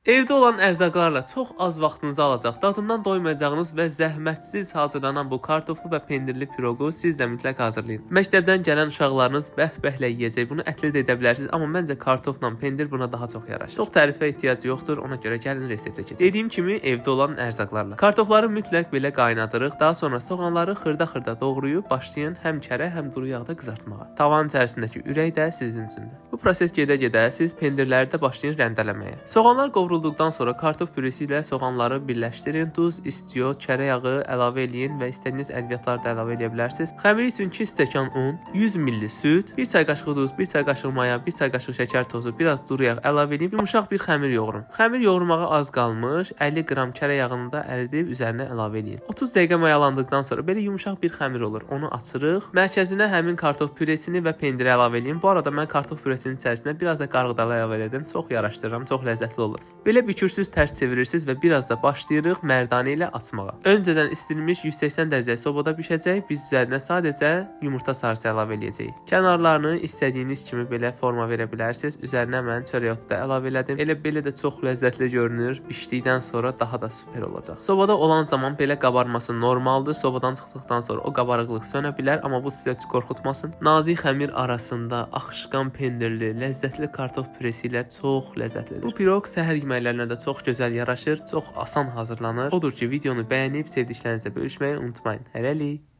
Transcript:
Evdə olan ərzaqlarla çox az vaxtınızı alacaq, dadından doymayacağınız və zəhmətsiz hazırlanan bu kartoflu və pendirli piroqu siz də mütləq hazırlayın. Məktəbdən gələn uşaqlarınız bəh-bəhlə yeyəcək, bunu ətli də edə bilərsiniz, amma məncə kartofla pendir buna daha çox yaraşır. Çox tərifə ehtiyac yoxdur, ona görə gəlin reseptə keçək. Dediyim kimi evdə olan ərzaqlarla. Kartofları mütləq belə qaynadırıq, daha sonra soğanları xırda-xırda doğrayıb başlayın həm kərə, həm duru yağda qızartmağa. Tavanın içərisindəki ürək də sizin üçündür. Bu proses gedə-gedə siz pendirləri də başlayın rəndələməyə. Soğanlar qovrulduqdan sonra kartof püresi ilə soğanları birləşdirin. Duz, istiyo, kərə yağı əlavə eləyin və istədiyiniz ədviyyatları da əlavə edə bilərsiniz. Xəmiri üçün 2 stəkan un, 100 ml süd, 1 çay qaşığı duz, 1 çay qaşığı maya, 1 çay qaşığı şəkər tozu, biraz duru yağ əlavə edib yumşaq bir xəmir yoğurun. Xəmir yoğurmağa az qalmış 50 qram kərə yağını da əridib üzərinə əlavə edin. 30 dəqiqə mayalandıqdan sonra belə yumşaq bir xəmir olur. Onu açırıq. Mərkəzinə həmin kartof püresini və pendiri əlavə edin. Bu arada mən kartof püresinin içərisinə biraz da qarğıdalı əlavə etdim. Çox yaraşdırıram, çox ləzzətli olur. Belə bükürsüz tərs çevirirsiniz və biraz da başlayırıq mərdanə ilə açmağa. Öncədən istinilmiş 180 dərəcəli sobada bişəcək. Biz üzərinə sadəcə yumurta sarısı əlavə edəcəyik. Kənarlarını istədiyiniz kimi belə forma verə bilərsiniz. Üzərinə mən çörək otu da əlavə elədim. Belə də çox ləzzətli görünür. Bişdikdən sonra daha da super olacaq. Sobada olan zaman belə qabarması normaldır. Sobadan çıxdıqdan sonra o qabarıqlıq sönə bilər, amma bu sizə heç qorxutmasın. Nazik xəmir arasında axışqan pendirli, ləzzətli kartof püresi ilə çox ləzzətlidir. Bu piroq səhər yeməklərinə də çox gözəl yaraşır, çox asan hazırlanır. Odur ki, videonu bəyənib sevdiklərinizlə bölüşməyi unutmayın. Hələlik.